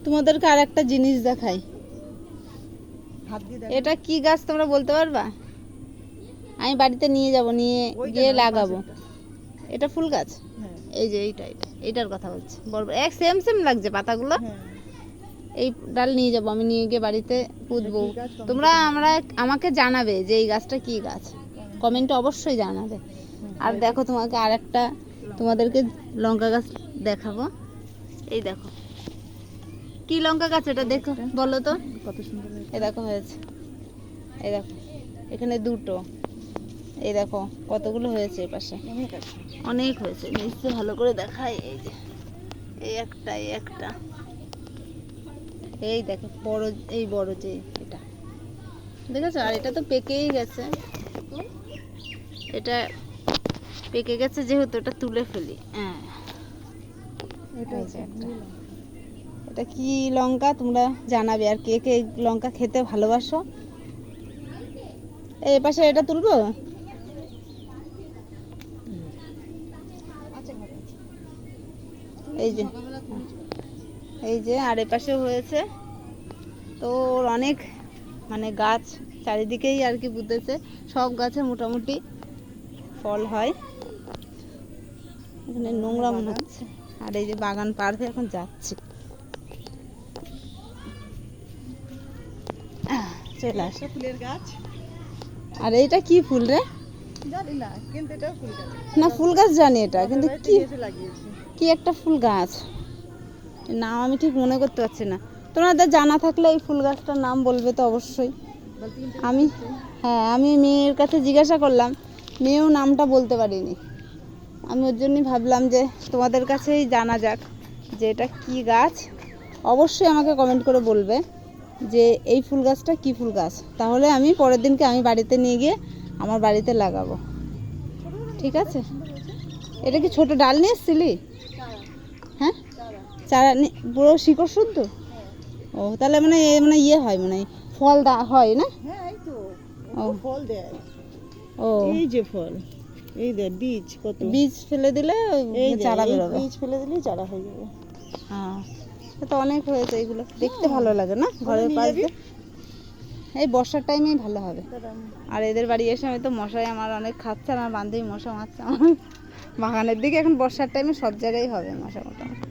তোমাদেরকে আর একটা জিনিস দেখাই। এটা কি গাছ তোমরা বলতে পারবা? আমি বাড়িতে নিয়ে যাব, নিয়ে গিয়ে লাগাবো। এটা ফুল গাছ। এই যে এইটার কথা বলছি, বড় এক সেম সেম লাগছে পাতাগুলো। এই ডাল নিয়ে যাব, আমি নিয়ে গিয়ে বাড়িতে পুঁতবো। তোমরা আমাকে জানাবে যে এই গাছটা কি গাছ, কমেন্টে অবশ্যই জানাবে। আর দেখো তোমাকে আর একটা তোমাদেরকে লঙ্কা গাছ দেখাবো। এই দেখো কি লঙ্কা গাছ এটা, দেখো বলো তো কত সুন্দর। এই দেখো হয়েছে, এই দেখো এখানে দুটো, এই দেখো কতগুলো হয়েছে, এই পাশে অনেক হয়েছে। নিশ্চয় ভালো করে দেখাই, এই যে এই একটা এই দেখো বড়, এই বড় যে এটা দেখেছো। আর এটা তো পেকেই গেছে, এটা পেকে গেছে যেহেতু এটা তুলে ফেলি। হ্যাঁ এটা কি লঙ্কা তোমরা জানাবে, আর কে কে লঙ্কা খেতে ভালোবাসো। এই পাশে এটা তুলবো, এই যে আর এ পাশেও হয়েছে। তো অনেক মানে গাছ চারিদিকেই আর কি পুঁতেছে, সব গাছে মোটামুটি ফল হয়। এখানে নোংরা মনে হচ্ছে। আর এই যে বাগান পার হয়ে এখন যাচ্ছি, চলে আসে ফুলের গাছ। আর এইটা কি ফুল রে? জানি না, কিন্তু এটা ফুল গাছ না, ফুল গাছ জানি এটা, কিন্তু কি একটা ফুল গাছ, নাম আমি ঠিক মনে করতে পারছি না। তোমাদের জানা থাকলে এই ফুল গাছটার নাম বলবে তো অবশ্যই। আমি মেয়ের কাছে জিজ্ঞাসা করলাম, মেয়েও নামটা বলতে পারিনি। আমি ওর জন্যই ভাবলাম যে তোমাদের কাছেই জানা যাক যে এটা কি গাছ। অবশ্যই আমাকে কমেন্ট করে বলবে যে এই ফুল গাছটা কি ফুল গাছ, তাহলে আমি পরের দিনকে আমি বাড়িতে নিয়ে গিয়ে আমার বাড়িতে লাগাবো। ঠিক আছে? এটা কি ছোট ডাল নিয়ে এসেছিলি? হ্যাঁ চারা, পুরো শিকড় শুদ্ধ। ও তাহলে মানে ইয়ে হয়, মানে ফল হয় না? ও ফল দেয়। ও এই যে ফল, এই দেখ বীজ, কত বীজ ফেলে দিলে চারা বেরোবে, বীজ ফেলে দিলেই চারা হয়ে যাবে। হ্যাঁ তো অনেক হয়েছে, এগুলো দেখতে ভালো লাগে না ঘরের পাশে। এই বর্ষার টাইমেই ভালো হবে। আর এদের বাড়ি এসে আমি তো মশাই আমার অনেক খাচ্ছে, আমার বান্ধবী মশা মারছে আমার বাগানের দিকে। এখন বর্ষার টাইমে সব জায়গায় হবে মশা মোটামুটি।